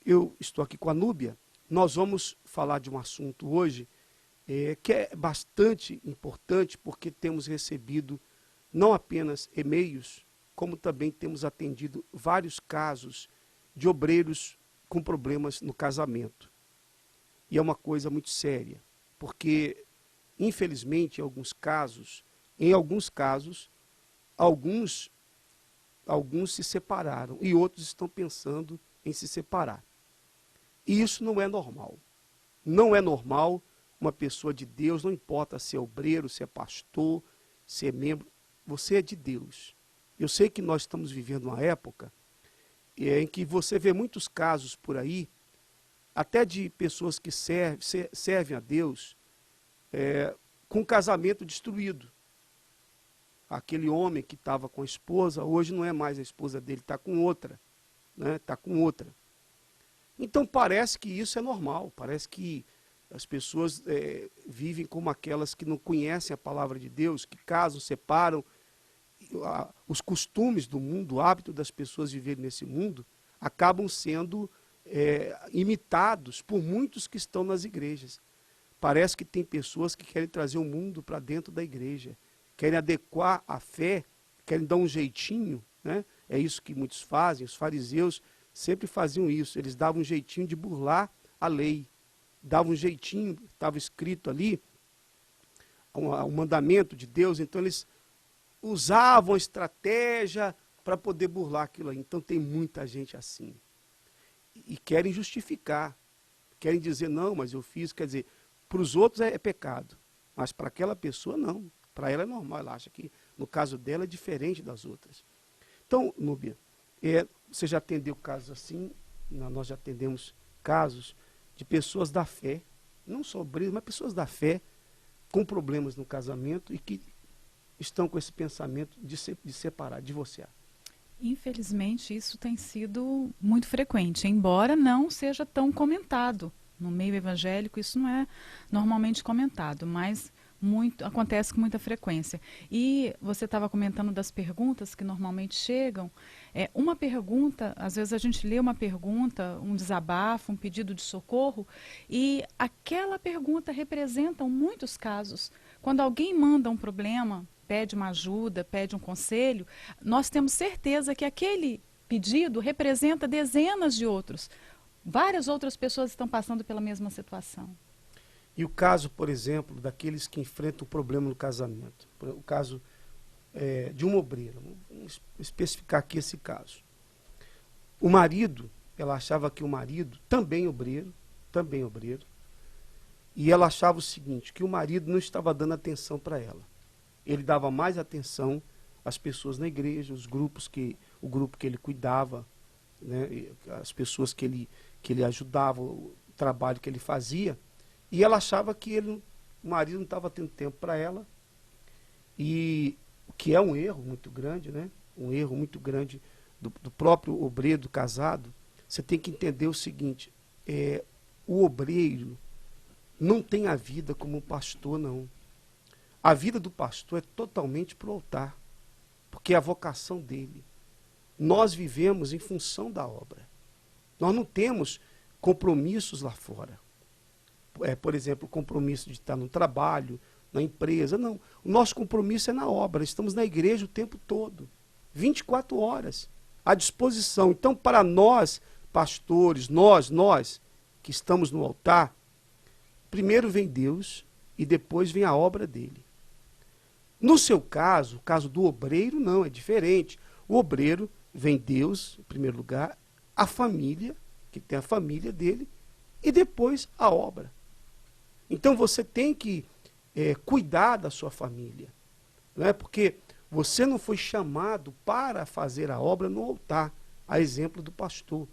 eu estou aqui com a Núbia. Nós vamos falar de um assunto hoje que é bastante importante, porque temos recebido não apenas e-mails, como também temos atendido vários casos de obreiros com problemas no casamento. E é uma coisa muito séria, porque, infelizmente, em alguns casos, alguns se separaram e outros estão pensando em se separar. E isso não é normal. Não é normal uma pessoa de Deus, não importa se é obreiro, se é pastor, se é membro, você é de Deus. Eu sei que nós estamos vivendo uma época em que você vê muitos casos por aí, até de pessoas que servem a Deus, com casamento destruído. Aquele homem que estava com a esposa, hoje não é mais a esposa dele, está com outra. Está com outra. Então parece que isso é normal, parece que as pessoas vivem como aquelas que não conhecem a palavra de Deus, que casam, separam. Os costumes do mundo, o hábito das pessoas viverem nesse mundo, acabam sendo imitados por muitos que estão nas igrejas. Parece que tem pessoas que querem trazer o mundo para dentro da igreja, querem adequar a fé, querem dar um jeitinho, né? É isso que muitos fazem. Os fariseus sempre faziam isso, eles davam um jeitinho de burlar a lei, davam um jeitinho, estava escrito ali, um mandamento de Deus, então eles usavam estratégia para poder burlar aquilo aí. Então tem muita gente assim. E querem justificar, querem dizer, não, mas eu fiz, quer dizer, para os outros é pecado, mas para aquela pessoa não, para ela é normal, ela acha que no caso dela é diferente das outras. Então, Núbia, você já atendeu casos assim, nós já atendemos casos de pessoas da fé, não só obreiros, mas pessoas da fé, com problemas no casamento e que estão com esse pensamento de separar, divorciar. Infelizmente, isso tem sido muito frequente, embora não seja tão comentado. No meio evangélico, isso não é normalmente comentado, mas acontece com muita frequência. E você estava comentando das perguntas que normalmente chegam. Uma pergunta, às vezes a gente lê uma pergunta, um desabafo, um pedido de socorro, e aquela pergunta representa muitos casos. Quando alguém manda um problema, pede uma ajuda, pede um conselho, nós temos certeza que aquele pedido representa dezenas de outros. Várias outras pessoas estão passando pela mesma situação. E o caso, por exemplo, daqueles que enfrentam um problema no casamento. O caso de uma obreira. Vamos especificar aqui esse caso. O marido, ela achava que o marido, também obreiro, e ela achava o seguinte, que o marido não estava dando atenção para ela. Ele dava mais atenção às pessoas na igreja, o grupo que ele cuidava, né, as pessoas que ele ajudava, o trabalho que ele fazia, e ela achava que o marido não estava tendo tempo para ela, e o que é um erro muito grande, né? Um erro muito grande do próprio obreiro, do casado. Você tem que entender o seguinte, o obreiro não tem a vida como o pastor, não. A vida do pastor é totalmente para o altar, porque é a vocação dele. Nós vivemos em função da obra. Nós não temos compromissos lá fora. Por exemplo, o compromisso de estar no trabalho, na empresa, não. O nosso compromisso é na obra. Estamos na igreja o tempo todo, 24 horas, à disposição. Então, para nós, pastores, nós que estamos no altar, primeiro vem Deus e depois vem a obra dele. No seu caso, o caso do obreiro, não, é diferente. O obreiro vem Deus, em primeiro lugar, a família, que tem a família dele, e depois a obra. Então você tem que cuidar da sua família, não é? Porque você não foi chamado para fazer a obra no altar, a exemplo do pastor.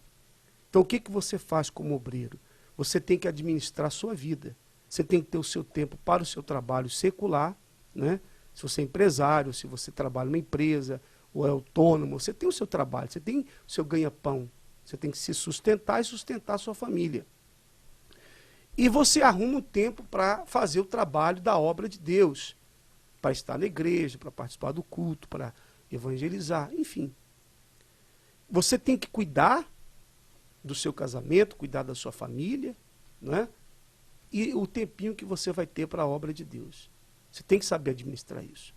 Então o que você faz como obreiro? Você tem que administrar a sua vida. Você tem que ter o seu tempo para o seu trabalho secular, né? Se você é empresário, se você trabalha numa empresa, ou é autônomo, você tem o seu trabalho, você tem o seu ganha-pão. Você tem que se sustentar e sustentar a sua família. E você arruma um tempo para fazer o trabalho da obra de Deus, para estar na igreja, para participar do culto, para evangelizar, enfim. Você tem que cuidar do seu casamento, cuidar da sua família, não é? E o tempinho que você vai ter para a obra de Deus. Você tem que saber administrar isso.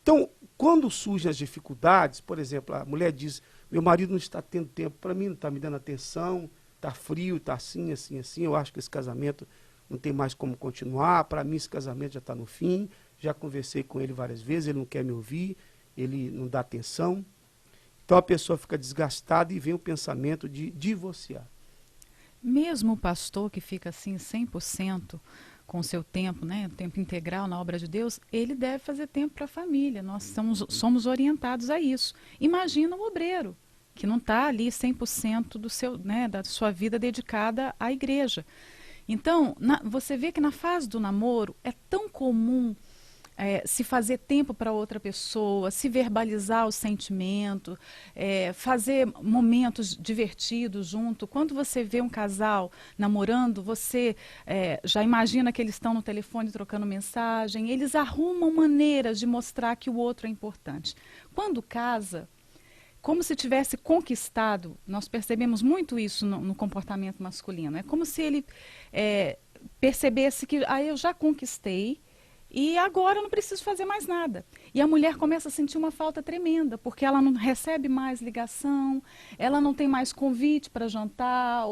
Então, quando surgem as dificuldades, por exemplo, a mulher diz, meu marido não está tendo tempo para mim, não está me dando atenção, está frio, está assim, assim, assim, eu acho que esse casamento não tem mais como continuar, para mim esse casamento já está no fim, já conversei com ele várias vezes, ele não quer me ouvir, ele não dá atenção. Então a pessoa fica desgastada e vem o pensamento de divorciar. Mesmo o pastor que fica assim 100% com o seu tempo, né, tempo integral na obra de Deus, ele deve fazer tempo para a família. Nós somos orientados a isso. Imagina o obreiro, que não está ali 100% do seu, né, da sua vida dedicada à igreja. Então, você vê que na fase do namoro é tão comum se fazer tempo para outra pessoa, se verbalizar o sentimento, fazer momentos divertidos junto. Quando você vê um casal namorando, você já imagina que eles estão no telefone trocando mensagem, eles arrumam maneiras de mostrar que o outro é importante. Quando casa, como se tivesse conquistado, nós percebemos muito isso no comportamento masculino, é como se ele percebesse que eu já conquistei, e agora eu não preciso fazer mais nada. E a mulher começa a sentir uma falta tremenda, porque ela não recebe mais ligação, ela não tem mais convite para jantar,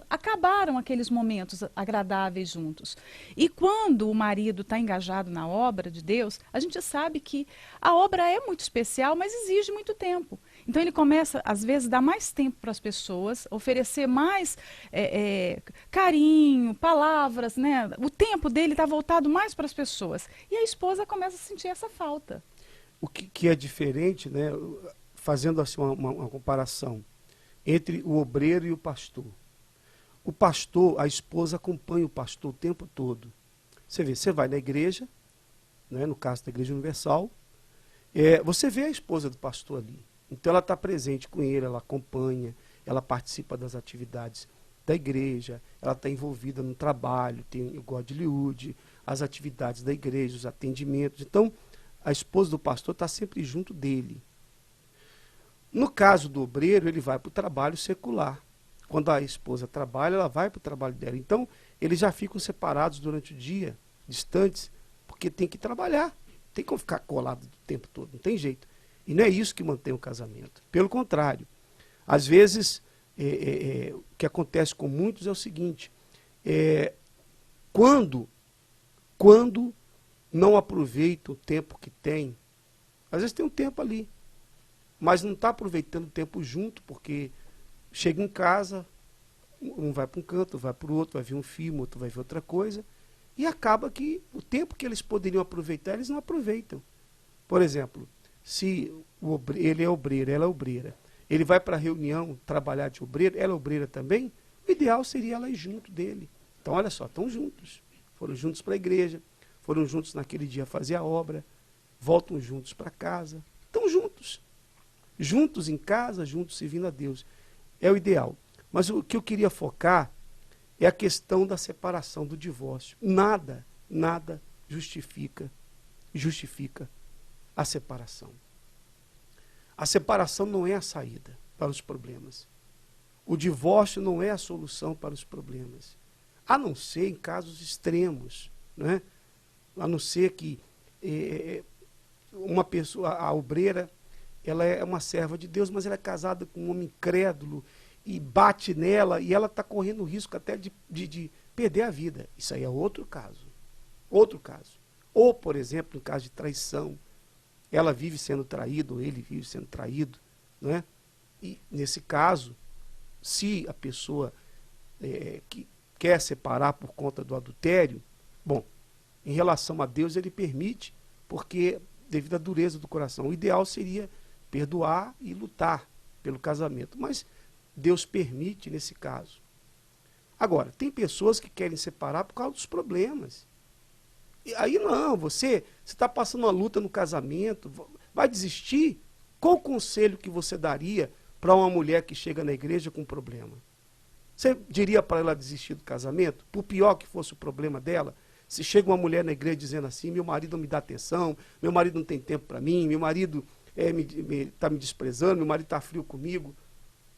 acabaram aqueles momentos agradáveis juntos. E quando o marido está engajado na obra de Deus, a gente sabe que a obra é muito especial, mas exige muito tempo. Então ele começa, às vezes, a dar mais tempo para as pessoas, oferecer mais carinho, palavras, né? O tempo dele está voltado mais para as pessoas. E a esposa começa a sentir essa falta. O que é diferente, né? Fazendo assim uma comparação entre o obreiro e o pastor. O pastor, a esposa acompanha o pastor o tempo todo. Você vê, você vai na igreja, né? No caso da Igreja Universal, você vê a esposa do pastor ali. Então ela está presente com ele, ela acompanha, ela participa das atividades da igreja, ela está envolvida no trabalho, tem o Godlywood, as atividades da igreja, os atendimentos. Então, a esposa do pastor está sempre junto dele. No caso do obreiro, ele vai para o trabalho secular. Quando a esposa trabalha, ela vai para o trabalho dela. Então, eles já ficam separados durante o dia, distantes, porque tem que trabalhar. Tem que ficar colado o tempo todo, não tem jeito. E não é isso que mantém o casamento. Pelo contrário, às vezes, o que acontece com muitos é o seguinte, quando não aproveita o tempo que tem, às vezes tem um tempo ali, mas não está aproveitando o tempo junto, porque chega em casa, um vai para um canto, vai para o outro, vai ver um filme, outro vai ver outra coisa, e acaba que o tempo que eles poderiam aproveitar, eles não aproveitam. Por exemplo, se ele é obreiro, ela é obreira, ele vai para a reunião trabalhar de obreiro, ela é obreira também, o ideal seria ela ir junto dele. Então, olha só, estão juntos. Foram juntos para a igreja, foram juntos naquele dia fazer a obra, voltam juntos para casa, estão juntos. Juntos em casa, juntos servindo a Deus. É o ideal. Mas o que eu queria focar é a questão da separação, do divórcio. Nada justifica a separação. A separação não é a saída para os problemas. O divórcio não é a solução para os problemas. A não ser em casos extremos, né? A não ser que uma pessoa, a obreira, ela é uma serva de Deus, mas ela é casada com um homem incrédulo e bate nela e ela está correndo o risco até de perder a vida. Isso aí é outro caso. Outro caso. Ou, por exemplo, no caso de traição, ela vive sendo traída ou ele vive sendo traído, né? E, nesse caso, se a pessoa que quer separar por conta do adultério, bom, em relação a Deus ele permite, porque devido à dureza do coração, o ideal seria perdoar e lutar pelo casamento, mas Deus permite nesse caso. Agora, tem pessoas que querem separar por causa dos problemas. E aí não, você está passando uma luta no casamento, vai desistir? Qual o conselho que você daria para uma mulher que chega na igreja com problema? Você diria para ela desistir do casamento? Por pior que fosse o problema dela, se chega uma mulher na igreja dizendo assim, meu marido não me dá atenção, meu marido não tem tempo para mim, meu marido está me desprezando, meu marido está frio comigo.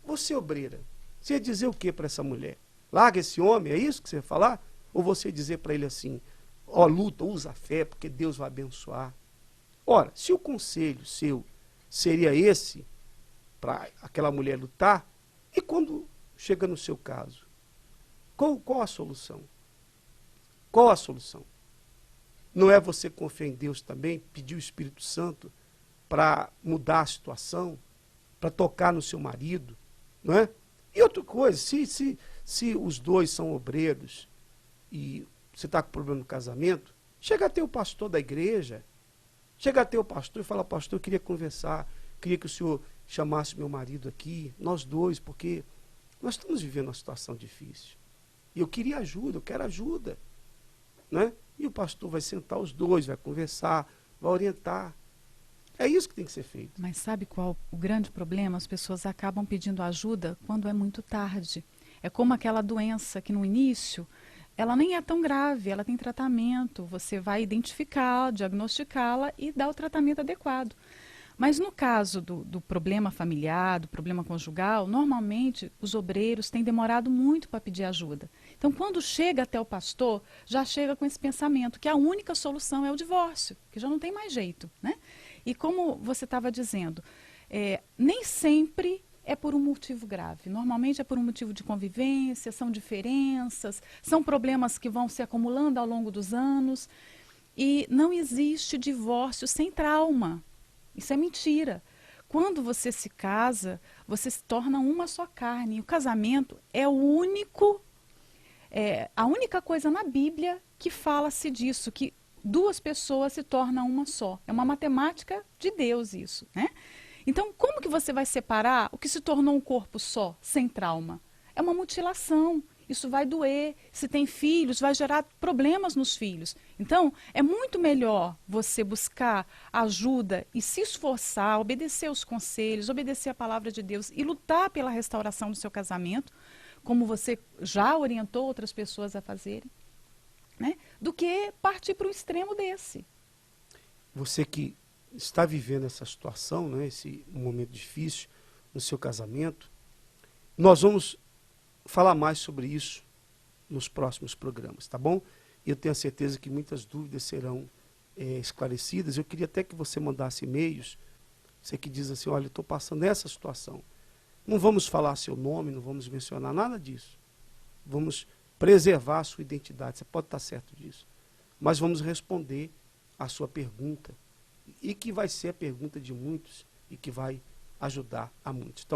Você, obreira, Você ia dizer o que para essa mulher? Larga esse homem, é isso que você ia falar? Ou você ia dizer para ele assim, ó, luta, usa a fé, porque Deus vai abençoar. Ora, se o conselho seu seria esse, para aquela mulher lutar, e quando chega no seu caso? Qual a solução? Qual a solução? Não é você confiar em Deus também, pedir o Espírito Santo para mudar a situação, para tocar no seu marido, não é? E outra coisa, se os dois são obreiros e você está com problema no casamento, chega até o pastor da igreja, chega até o pastor e fala, pastor, eu queria conversar, queria que o senhor chamasse meu marido aqui, nós dois, porque nós estamos vivendo uma situação difícil. E eu queria ajuda, eu quero ajuda, né? E o pastor vai sentar os dois, vai conversar, vai orientar. É isso que tem que ser feito. Mas sabe qual o grande problema? As pessoas acabam pedindo ajuda quando é muito tarde. É como aquela doença que no início, ela nem é tão grave, ela tem tratamento. Você vai identificá-la, diagnosticá-la e dar o tratamento adequado. Mas no caso do problema familiar, do problema conjugal, normalmente os obreiros têm demorado muito para pedir ajuda. Então, quando chega até o pastor, já chega com esse pensamento que a única solução é o divórcio, que já não tem mais jeito, né? E como você estava dizendo, nem sempre é por um motivo grave. Normalmente é por um motivo de convivência, são diferenças, são problemas que vão se acumulando ao longo dos anos. E não existe divórcio sem trauma. Isso é mentira. Quando você se casa, você se torna uma só carne. E o casamento é a única coisa na Bíblia que fala-se disso, que duas pessoas se tornam uma só. É uma matemática de Deus isso, né? Então, como que você vai separar o que se tornou um corpo só, sem trauma? É uma mutilação. Isso vai doer. Se tem filhos, vai gerar problemas nos filhos. Então, é muito melhor você buscar ajuda e se esforçar, obedecer os conselhos, obedecer a palavra de Deus e lutar pela restauração do seu casamento, como você já orientou outras pessoas a fazerem, né? Do que partir para um extremo desse. Você que está vivendo essa situação, né, esse momento difícil no seu casamento, nós vamos falar mais sobre isso nos próximos programas, tá bom? Eu tenho a certeza que muitas dúvidas serão esclarecidas. Eu queria até que você mandasse e-mails, você que diz assim, olha, eu estou passando essa situação. Não vamos falar seu nome, não vamos mencionar nada disso. Vamos preservar a sua identidade, você pode estar certo disso. Mas vamos responder a sua pergunta, e que vai ser a pergunta de muitos e que vai ajudar a muitos. Então,